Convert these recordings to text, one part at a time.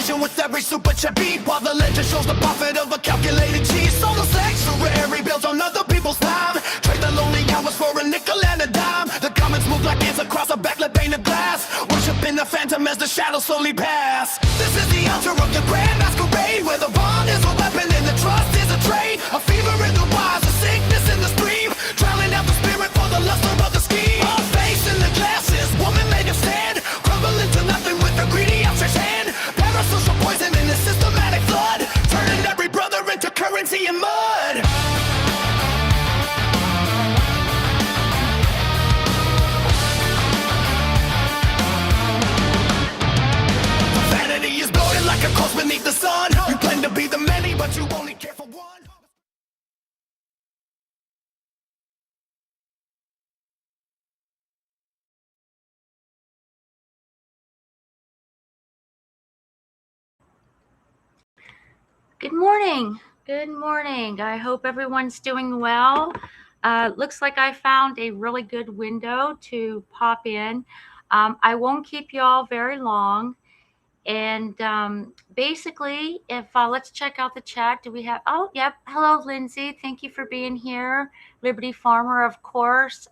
litigation with every super beat, while the ledger shows the profit of a calculated cheese. Solo sex, super bills on other people's time. Trade the lonely hours for a nickel and a dime. The comments move like ants across a backlit pane of glass, worshiping the phantom as the shadows slowly pass. This is the altar of the grand masquerade, where the bond is a weapon and the trust is a trade. A fever in the wise, a sickness in the stream, drowning out the spirit for the luster of the scheme. All face in the glasses, woman made of stand, crumbling to nothing with her greedy outstretched hand. Parasocial poison in a systematic flood, turning every brother into currency and mud. Vanity is bloated like a corpse beneath the sun. You claim to be the many, but you only care for one. Good morning. Good morning. I hope everyone's doing well. Looks like I found a really good window to pop in. I won't keep you all very long. And basically, if let's check out the chat. Do we have? Oh, yep. Hello, Lindsay. Thank you for being here. Liberty Farmer, of course.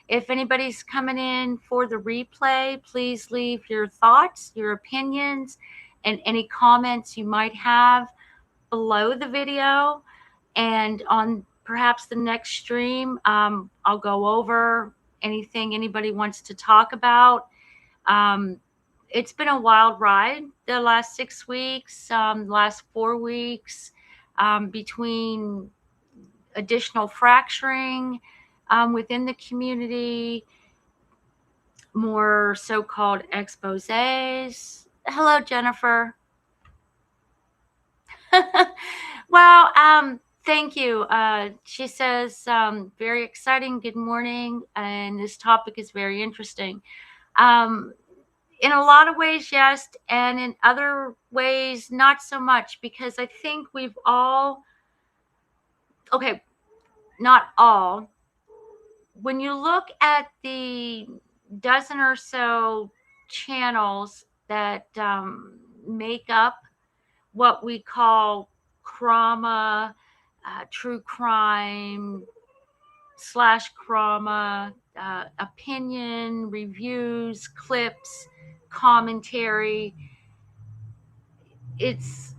If anybody's coming in for the replay, please leave your thoughts, your opinions, and any comments you might have below the video. And on perhaps the next stream, I'll go over anything anybody wants to talk about. It's been a wild ride the last 6 weeks, last 4 weeks, between additional fracturing within the community, more so-called exposés. Hello, Jennifer. Well, thank you. She says, very exciting. Good morning. And this topic is very interesting. In a lot of ways, yes. And in other ways, not so much, because I think we've all, okay, not all. When you look at the dozen or so channels that make up what we call crama, true crime / crama, opinion, reviews, clips, commentary, it's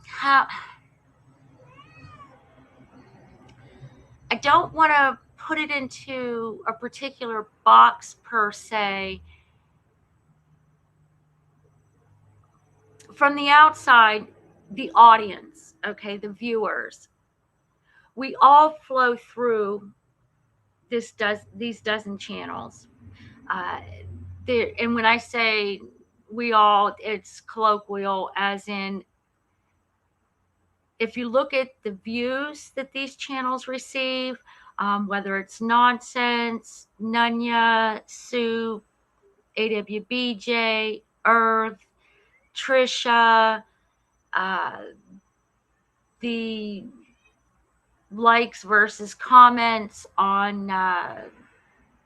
how I don't want to put it into a particular box per se. From the outside, the audience, okay, the viewers, we all flow through these dozen channels. And when I say we all, it's colloquial, as in, if you look at the views that these channels receive, whether it's Nonsense, Nunya, Sue, AWBJ, Earth, Trisha, the likes versus comments on,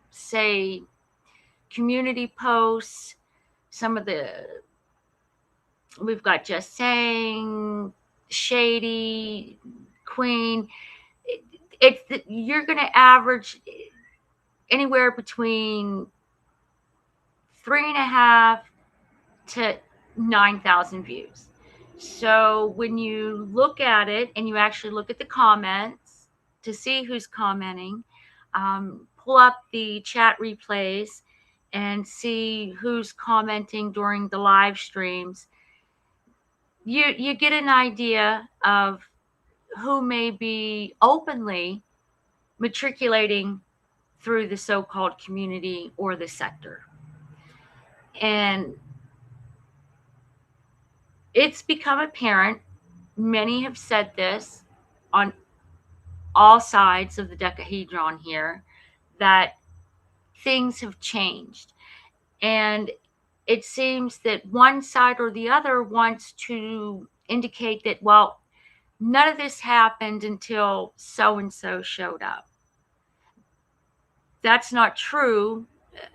say, community posts, some of we've got Just Saying, Shady, Queen. You're going to average anywhere between 3.5 to 9,000 views. So when you look at it and you actually look at the comments to see who's commenting, pull up the chat replays and see who's commenting during the live streams, you get an idea of who may be openly matriculating through the so-called community or the sector. And it's become apparent, many have said this on all sides of the decahedron here, that things have changed. And it seems that one side or the other wants to indicate that, well, none of this happened until so-and-so showed up. That's not true.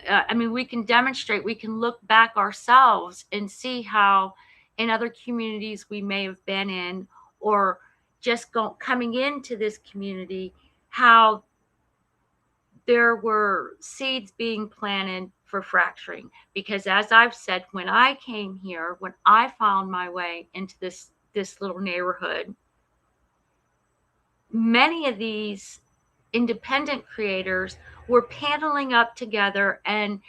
I mean, we can demonstrate, we can look back ourselves and see how in other communities we may have been in, or just coming into this community, how there were seeds being planted for fracturing. Because as I've said, when I came here, when I found my way into this little neighborhood, many of these independent creators were paneling up together, and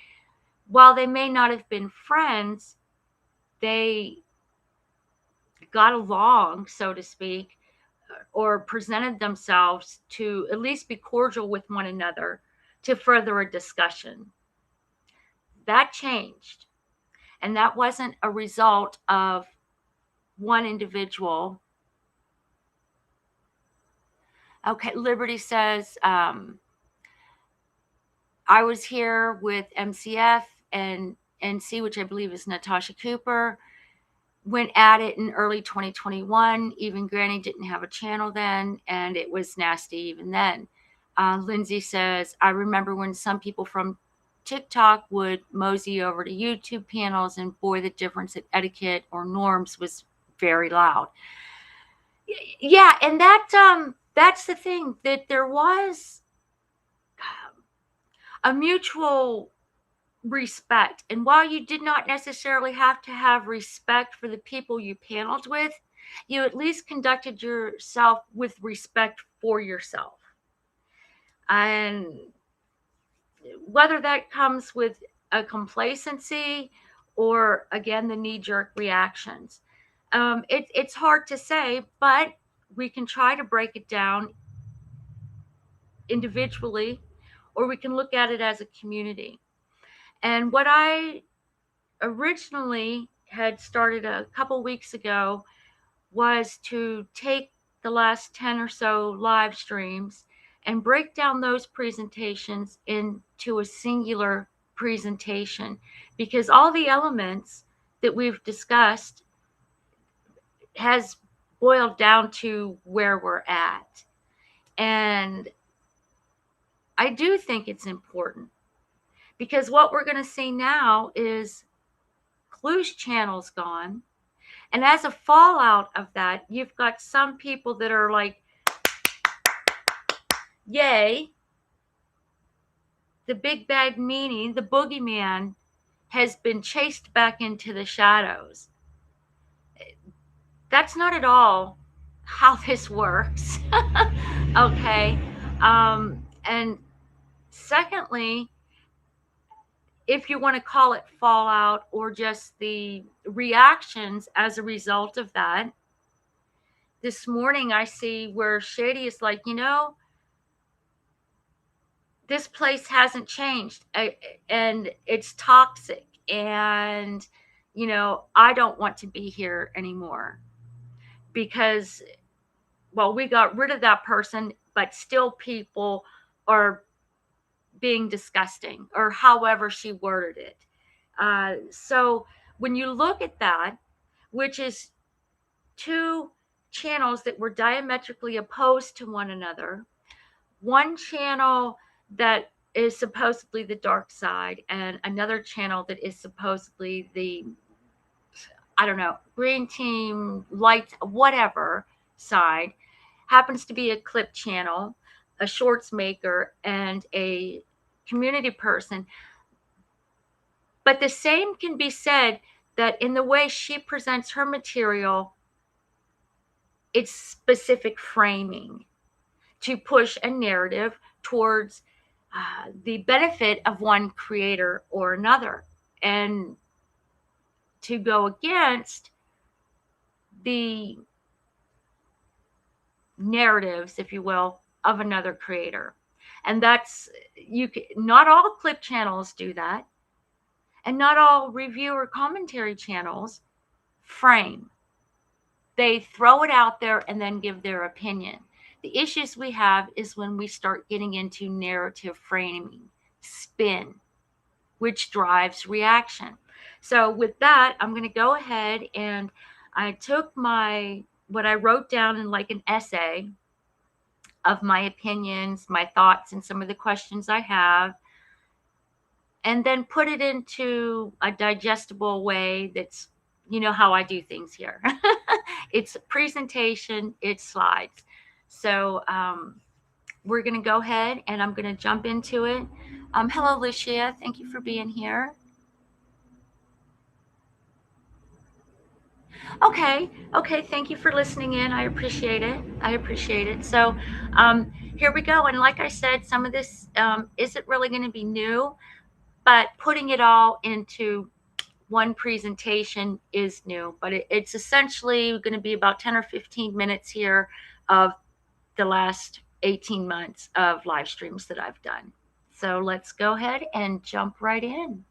while they may not have been friends, they got along, so to speak, or presented themselves to at least be cordial with one another to further a discussion. That changed. And that wasn't a result of one individual. Okay, Liberty says, I was here with MCF and NC, which I believe is Natasha Cooper, went at it in early 2021. Even Granny didn't have a channel then, and it was nasty even then. Lindsay says, I remember when some people from TikTok would mosey over to YouTube panels, and boy, the difference in etiquette or norms was very loud. Yeah, and that's the thing, that there was a mutual respect. And while you did not necessarily have to have respect for the people you paneled with, you at least conducted yourself with respect for yourself. And whether that comes with a complacency or, again, the knee-jerk reactions, it's hard to say, but we can try to break it down individually, or we can look at it as a community. And what I originally had started a couple weeks ago was to take the last 10 or so live streams and break down those presentations into a singular presentation, because all the elements that we've discussed has boiled down to where we're at. And I do think it's important, because what we're going to see now is Clue's channel's gone. And as a fallout of that, you've got some people that are like, yay, the big bad meanie, the boogeyman, has been chased back into the shadows. That's not at all how this works. Okay. And secondly, if you want to call it fallout or just the reactions as a result of that, this morning I see where Shady is like, this place hasn't changed, and it's toxic, and I don't want to be here anymore, because, well, we got rid of that person, but still people are being disgusting, or however she worded it. So when you look at that, which is two channels that were diametrically opposed to one another, one channel that is supposedly the dark side, and another channel that is supposedly the, I don't know, green team, light, whatever side, happens to be a clip channel, a shorts maker, and a community person. But the same can be said that in the way she presents her material, it's specific framing to push a narrative towards the benefit of one creator or another, and to go against the narratives, if you will, of another creator. And that's, not all clip channels do that, and not all review or commentary channels frame. They throw it out there and then give their opinion. The issues we have is when we start getting into narrative framing, spin, which drives reaction. So with that, I'm going to go ahead, and I took what I wrote down in like an essay of my opinions, my thoughts, and some of the questions I have. and then put it into a digestible way that's, you know how I do things here. It's a presentation, it's slides. So we're going to go ahead and I'm going to jump into it. Hello, Lucia. Thank you for being here. Okay. Okay. Thank you for listening in. I appreciate it. I appreciate it. So here we go. And like I said, some of this isn't really going to be new, but putting it all into one presentation is new. But it's essentially going to be about 10 or 15 minutes here of the last 18 months of live streams that I've done. So let's go ahead and jump right in.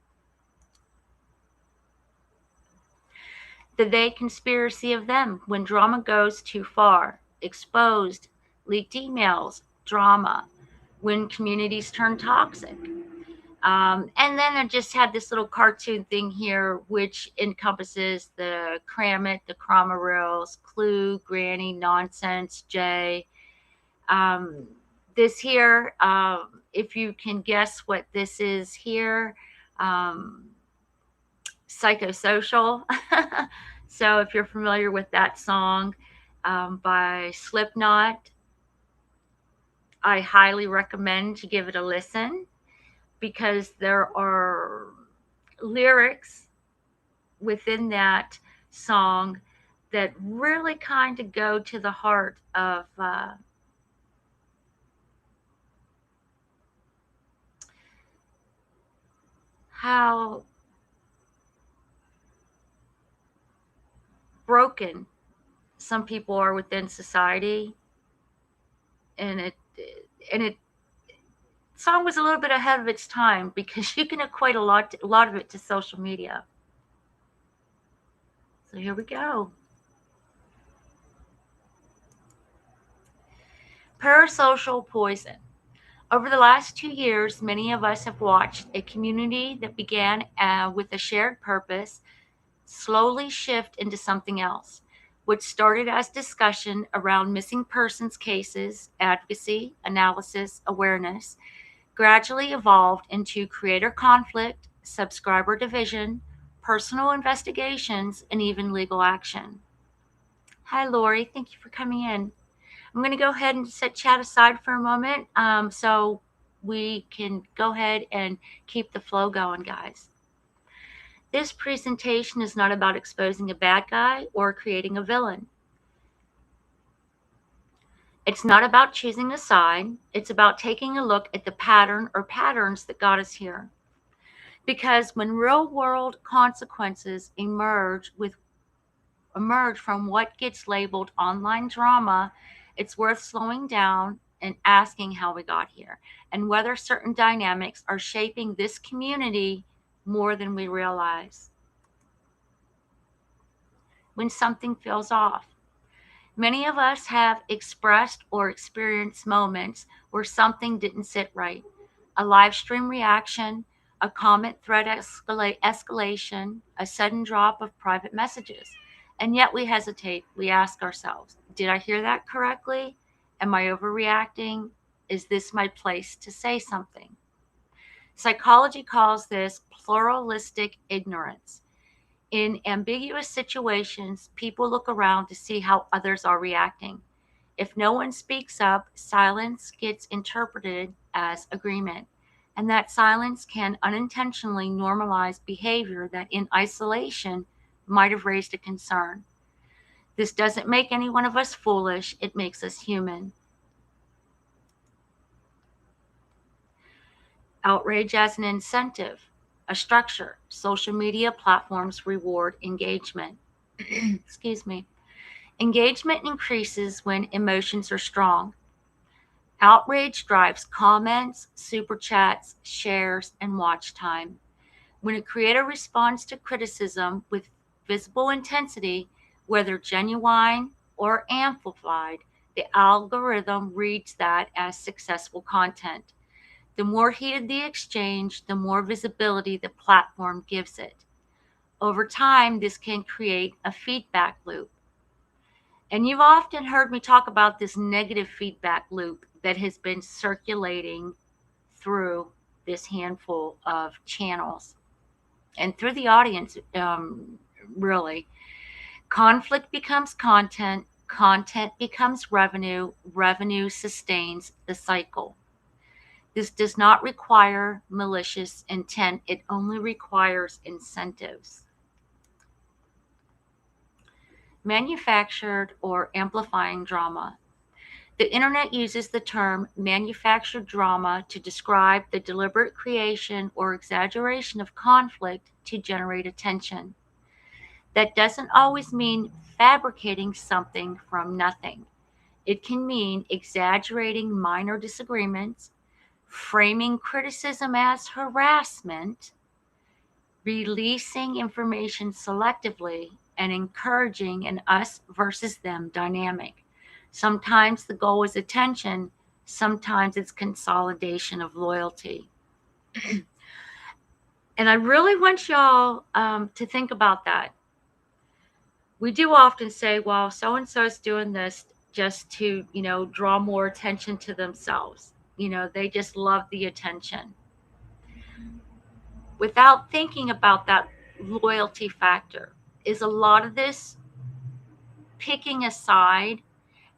The they conspiracy of them when drama goes too far, exposed, leaked emails, drama, when communities turn toxic. And then I just had this little cartoon thing here, which encompasses the cram it, the Crama Reels, Clue, Granny, Nonsense, Jay. This here, if you can guess what this is here, Psychosocial. So if you're familiar with that song by Slipknot, I highly recommend to give it a listen because there are lyrics within that song that really kind of go to the heart of how broken some people are within society, and it song was a little bit ahead of its time because you can equate a lot of it to social media. So here we go. Parasocial poison. Over the last 2 years, many of us have watched a community that began with a shared purpose slowly shift into something else. What started as discussion around missing persons cases, advocacy, analysis, awareness, gradually evolved into creator conflict, subscriber division, personal investigations, and even legal action. Hi, Lori. Thank you for coming in. I'm going to go ahead and set chat aside for a moment so we can go ahead and keep the flow going, guys. This presentation is not about exposing a bad guy or creating a villain. It's not about choosing a side. It's about taking a look at the pattern or patterns that got us here. Because when real world consequences emerge from what gets labeled online drama, it's worth slowing down and asking how we got here and whether certain dynamics are shaping this community more than we realize. When something feels off, many of us have expressed or experienced moments where something didn't sit right. A live stream reaction, a comment thread escalation, a sudden drop of private messages. And yet we hesitate. We ask ourselves, did I hear that correctly? Am I overreacting? Is this my place to say something? Psychology calls this pluralistic ignorance. In ambiguous situations, people look around to see how others are reacting. If no one speaks up, silence gets interpreted as agreement. And that silence can unintentionally normalize behavior that in isolation might have raised a concern. This doesn't make any one of us foolish, it makes us human. Outrage as an incentive, a structure. Social media platforms reward engagement. Excuse me. Engagement increases when emotions are strong. Outrage drives comments, super chats, shares, and watch time. When a creator responds to criticism with visible intensity, whether genuine or amplified, the algorithm reads that as successful content. The more heated the exchange, the more visibility the platform gives it. Over time, this can create a feedback loop. And you've often heard me talk about this negative feedback loop that has been circulating through this handful of channels. And through the audience, really, conflict becomes content, content becomes revenue, revenue sustains the cycle. This does not require malicious intent, it only requires incentives. Manufactured or amplifying drama. The internet uses the term manufactured drama to describe the deliberate creation or exaggeration of conflict to generate attention. That doesn't always mean fabricating something from nothing. It can mean exaggerating minor disagreements, framing criticism as harassment, releasing information selectively, and encouraging an us versus them dynamic. Sometimes the goal is attention, sometimes it's consolidation of loyalty. And I really want y'all to think about that. We do often say, well, so and so is doing this just to, draw more attention to themselves. They just love the attention. Without thinking about that loyalty factor, is a lot of this picking a side.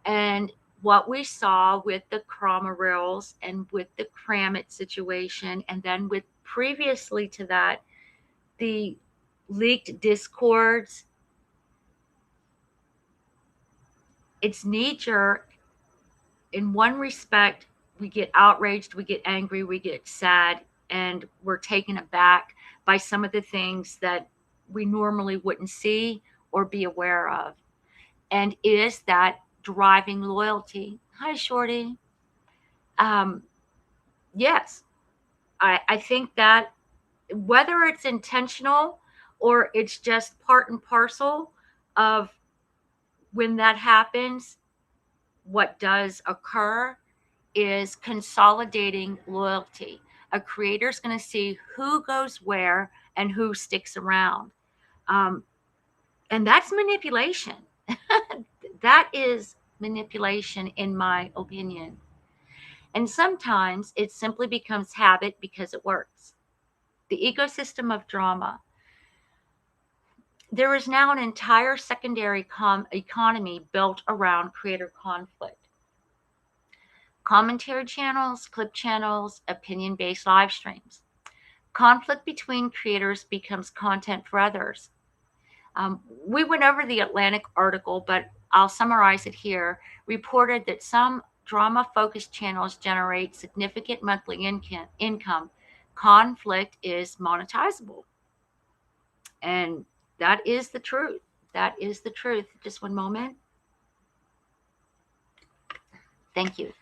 And what we saw with the Krama Rails and with the Kramit situation, and then with previously to that, the leaked discords, it's knee-jerk. In one respect, we get outraged, we get angry, we get sad, and we're taken aback by some of the things that we normally wouldn't see or be aware of. And is that driving loyalty? Hi, Shorty. Yes, I think that whether it's intentional or it's just part and parcel of when that happens, what does occur is consolidating loyalty. A creator is going to see who goes where and who sticks around. And that's manipulation. That is manipulation, in my opinion. And sometimes it simply becomes habit because it works. The ecosystem of drama. There is now an entire secondary economy built around creator conflict. Commentary channels, clip channels, opinion-based live streams. Conflict between creators becomes content for others. We went over the Atlantic article, but I'll summarize it here. Reported that some drama-focused channels generate significant monthly income. Conflict is monetizable. And that is the truth. That is the truth. Just one moment. Thank you.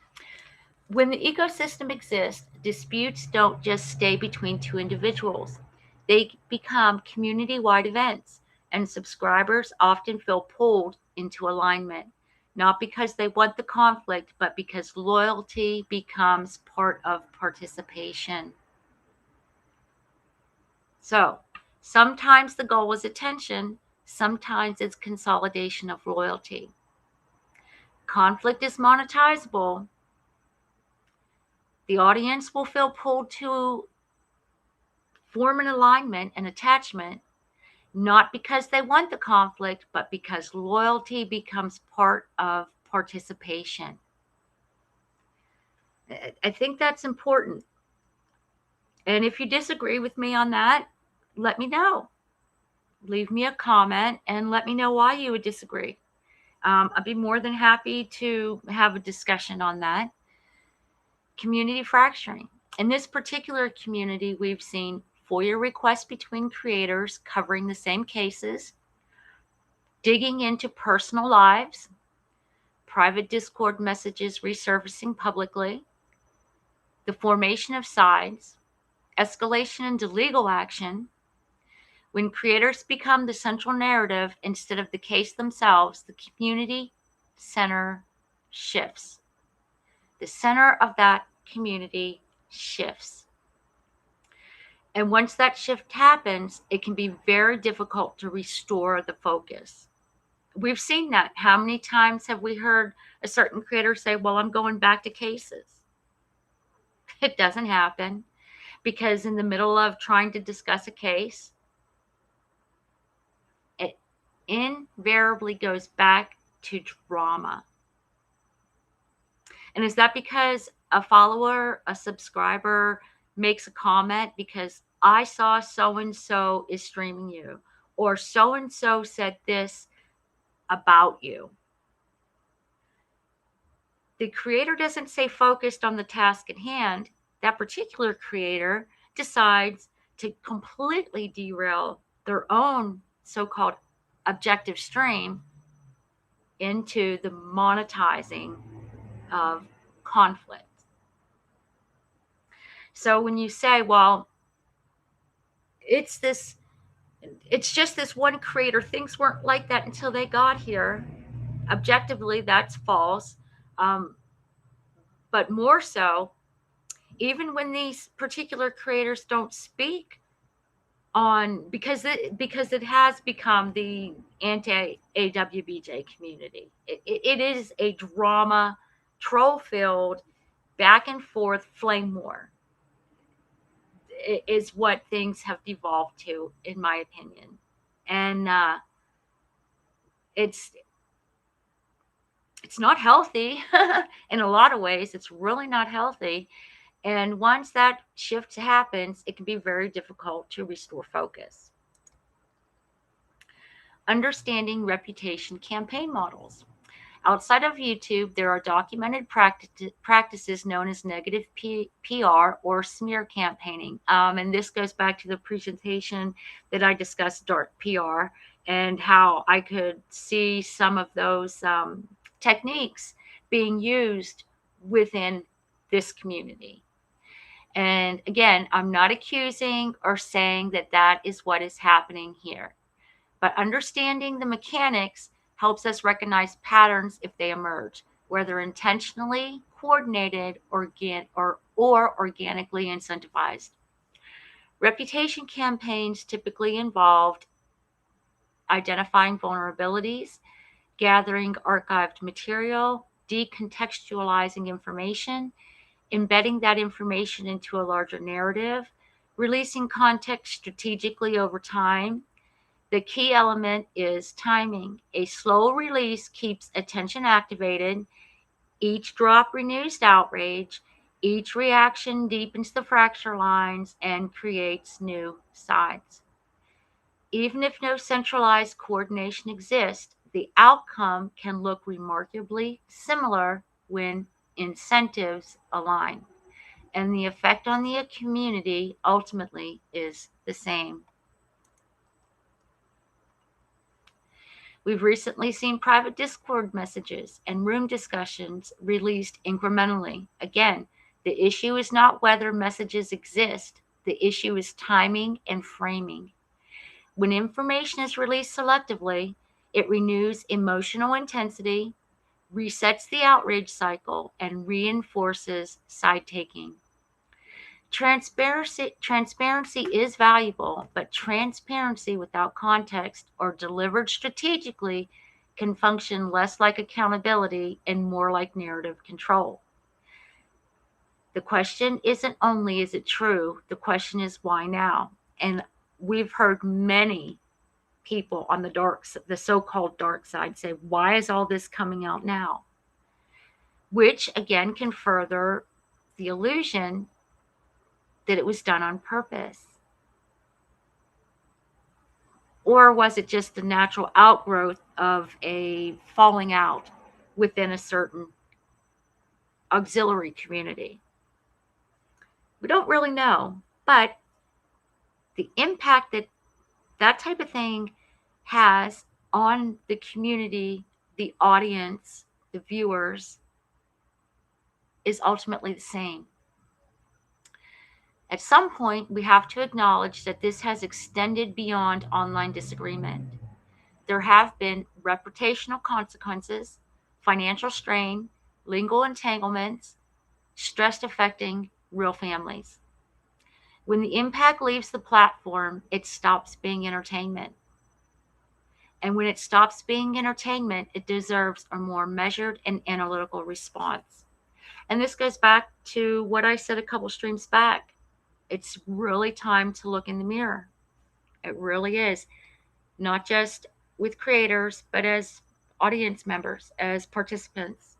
When the ecosystem exists, disputes don't just stay between two individuals. They become community-wide events, and subscribers often feel pulled into alignment, not because they want the conflict, but because loyalty becomes part of participation. So, sometimes the goal is attention, sometimes it's consolidation of loyalty. Conflict is monetizable. The audience will feel pulled to form an alignment and attachment, not because they want the conflict, but because loyalty becomes part of participation. I think that's important. And if you disagree with me on that, let me know. Leave me a comment and let me know why you would disagree. I'd be more than happy to have a discussion on that. Community fracturing. In this particular community, we've seen FOIA requests between creators covering the same cases, digging into personal lives, private Discord messages resurfacing publicly, the formation of sides, escalation into legal action. When creators become the central narrative instead of the case themselves, the community center shifts. The center of that community shifts. And once that shift happens, it can be very difficult to restore the focus. We've seen that. How many times have we heard a certain creator say, well, I'm going back to cases? It doesn't happen. because in the middle of trying to discuss a case, it invariably goes back to drama. And is that because a follower, a subscriber makes a comment because I saw so and so is streaming you, or so and so said this about you? The creator doesn't stay focused on the task at hand. That particular creator decides to completely derail their own so-called objective stream into the monetizing of conflict. So when you say, well, it's just this one creator, things weren't like that until they got here. Objectively, that's false. But more so, even when these particular creators don't speak on, because it has become the anti-AWBJ community. It is a drama, troll-filled, back and forth flame war. Is what things have devolved to, in my opinion. And it's not healthy. In a lot of ways, it's really not healthy. And once that shift happens, it can be very difficult to restore focus. Understanding reputation campaign models. Outside of YouTube, there are documented practices known as negative PR or smear campaigning. And this goes back to the presentation that I discussed, dark PR, and how I could see some of those techniques being used within this community. And again, I'm not accusing or saying that that is what is happening here, but understanding the mechanics helps us recognize patterns if they emerge, whether intentionally, coordinated, or organically incentivized. Reputation campaigns typically involved identifying vulnerabilities, gathering archived material, decontextualizing information, embedding that information into a larger narrative, releasing context strategically over time. The key element is timing. A slow release keeps attention activated. Each drop renews outrage. Each reaction deepens the fracture lines and creates new sides. Even if no centralized coordination exists, the outcome can look remarkably similar when incentives align. And the effect on the community ultimately is the same. We've recently seen private Discord messages and room discussions released incrementally. Again, the issue is not whether messages exist. The issue is timing and framing. When information is released selectively, it renews emotional intensity, resets the outrage cycle, and reinforces side-taking. Transparency is valuable, but transparency without context or delivered strategically can function less like accountability and more like narrative control. The question isn't only is it true, the question is why now? And we've heard many people on the so-called dark side say, why is all this coming out now? Which again can further the illusion that it was done on purpose. Or was it just the natural outgrowth of a falling out within a certain auxiliary community? We don't really know, but the impact that that type of thing has on the community, the audience, the viewers, is ultimately the same. At some point, we have to acknowledge that this has extended beyond online disagreement. There have been reputational consequences, financial strain, legal entanglements, stress affecting real families. When the impact leaves the platform, it stops being entertainment. And when it stops being entertainment, it deserves a more measured and analytical response. And this goes back to what I said a couple streams back. It's really time to look in the mirror. It really is. Not just with creators, but as audience members, as participants.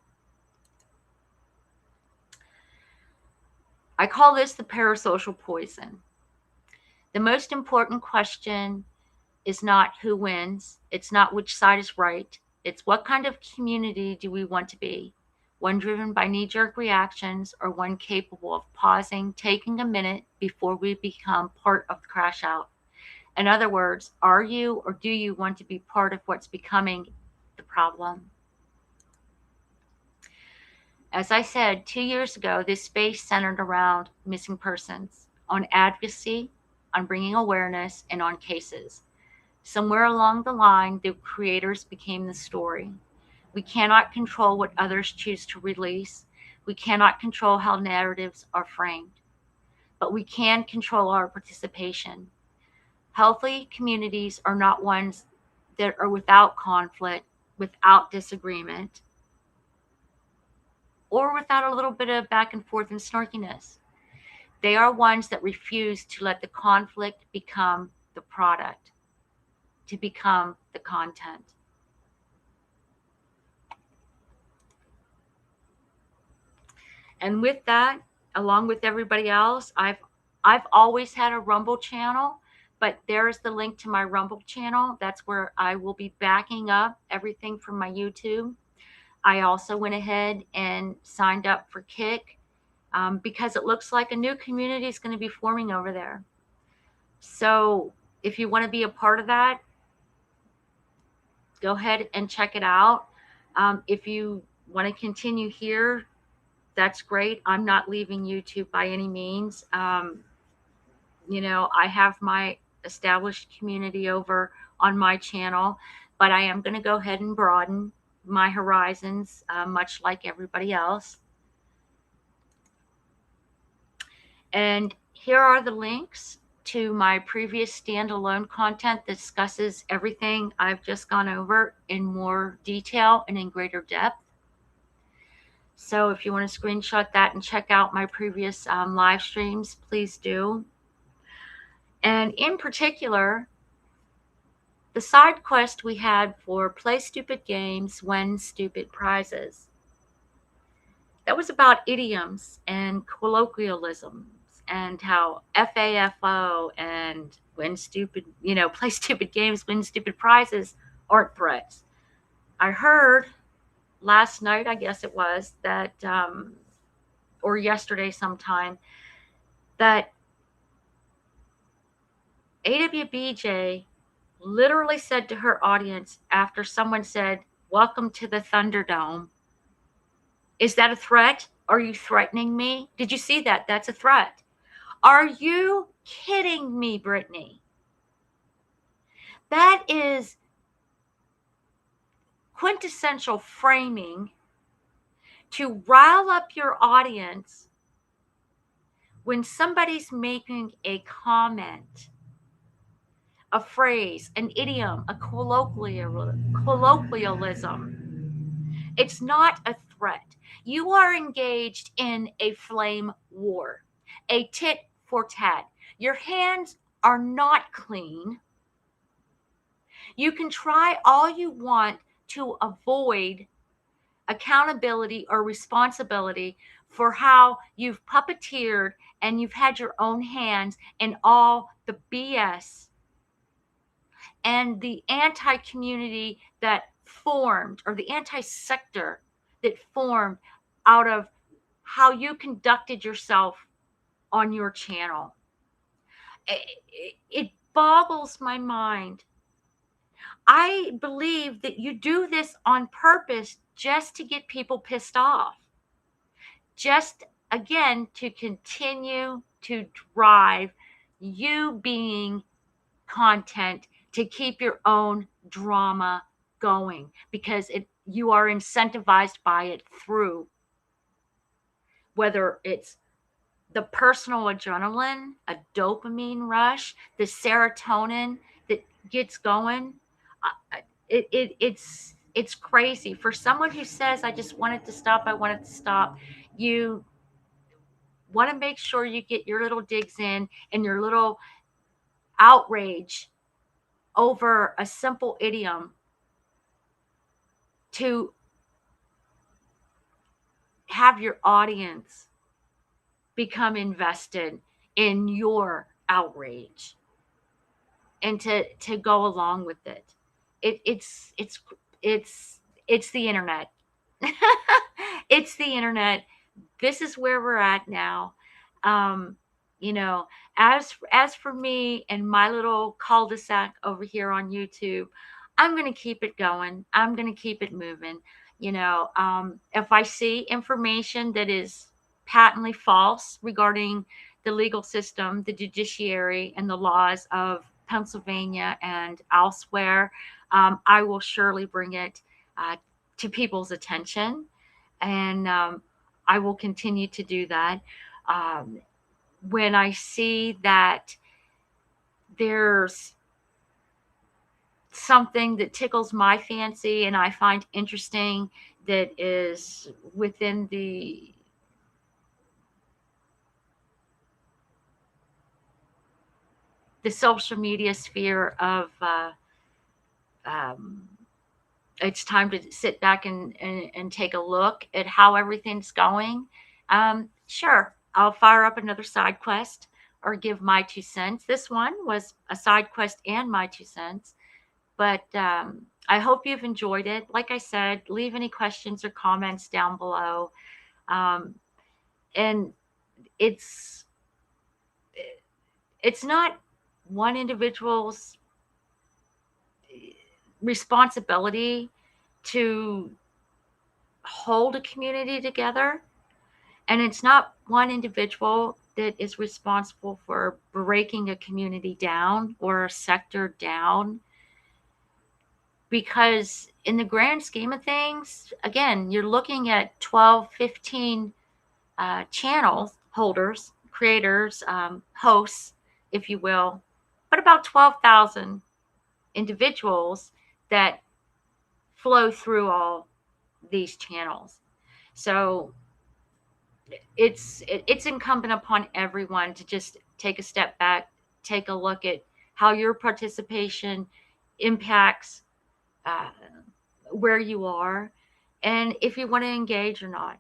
I call this the parasocial poison. The most important question is not who wins. It's not which side is right. It's what kind of community do we want to be? One driven by knee-jerk reactions, or one capable of pausing, taking a minute before we become part of the crash out? In other words, are you or do you want to be part of what's becoming the problem? As I said, 2 years ago, this space centered around missing persons, on advocacy, on bringing awareness, and on cases. Somewhere along the line, the creators became the story. We cannot control what others choose to release. We cannot control how narratives are framed, but we can control our participation. Healthy communities are not ones that are without conflict, without disagreement, or without a little bit of back and forth and snarkiness. They are ones that refuse to let the conflict become the product, to become the content. And with that, along with everybody else, I've always had a Rumble channel, but there's the link to my Rumble channel. That's where I will be backing up everything from my YouTube. I also went ahead and signed up for Kick, because it looks like a new community is going to be forming over there. So if you want to be a part of that, go ahead and check it out. If you want to continue here, that's great. I'm not leaving YouTube by any means. I have my established community over on my channel, but I am going to go ahead and broaden my horizons, much like everybody else. And here are the links to my previous standalone content that discusses everything I've just gone over in more detail and in greater depth. So if you want to screenshot that and check out my previous live streams, please do. And in particular, the side quest we had for Play Stupid Games, Win Stupid Prizes. That was about idioms and colloquialisms and how FAFO and Play Stupid Games, Win Stupid Prizes aren't threats. I heard last night, I guess it was, that, or yesterday sometime, that AWBJ literally said to her audience after someone said, "Welcome to the Thunderdome." Is that a threat? Are you threatening me? Did you see that? That's a threat. Are you kidding me, Brittany? That is quintessential framing to rile up your audience when somebody's making a comment, a phrase, an idiom, a colloquialism. It's not a threat. You are engaged in a flame war, a tit for tat. Your hands are not clean. You can try all you want to avoid accountability or responsibility for how you've puppeteered and you've had your own hands in all the BS and the anti-community that formed, or the anti-sector that formed out of how you conducted yourself on your channel. It boggles my mind. I believe that you do this on purpose just to get people pissed off. Just, again, to continue to drive you being content to keep your own drama going, because you are incentivized by it through whether it's the personal adrenaline, a dopamine rush, the serotonin that gets going. It's crazy. For someone who says, "I just want it to stop, I want it to stop," want to make sure you get your little digs in and your little outrage over a simple idiom to have your audience become invested in your outrage and to go along with it. It's the internet. It's the internet. This is where we're at now. Um, you know, as for me and my little cul-de-sac over here on YouTube, I'm gonna keep it going. I'm gonna keep it moving. If I see information that is patently false regarding the legal system, the judiciary, and the laws of Pennsylvania and elsewhere, I will surely bring it uh, to people's attention. And I will continue to do that. Um, when I see that there's something that tickles my fancy and I find interesting that is within the social media sphere of um, it's time to sit back and take a look at how everything's going. Sure, I'll fire up another side quest or give my 2 cents. This one was a side quest and my 2 cents, but I hope you've enjoyed it. Like I said, leave any questions or comments down below. Um, and it's it's not one individual's responsibility to hold a community together. And it's not one individual that is responsible for breaking a community down or a sector down. Because in the grand scheme of things, again, you're looking at 12, 15 channel holders, creators, hosts, if you will, but about 12,000 individuals that flow through all these channels. So it's incumbent upon everyone to just take a step back, take a look at how your participation impacts uh, where you are, and if you want to engage or not.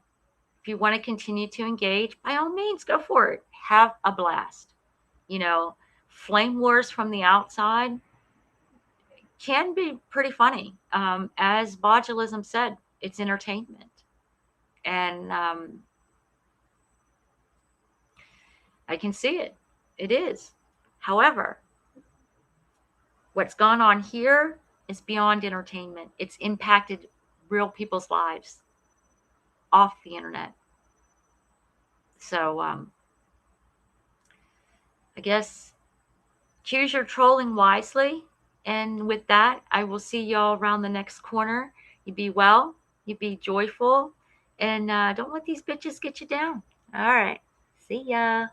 If you want to continue to engage, by all means, go for it. Have a blast. Flame wars from the outside can be pretty funny. As botulism said, it's entertainment. And I can see it. It is. However, what's gone on here is beyond entertainment. It's impacted real people's lives off the internet. So I guess choose your trolling wisely. And with that, I will see y'all around the next corner. You be well, you be joyful, and don't let these bitches get you down. All right. See ya.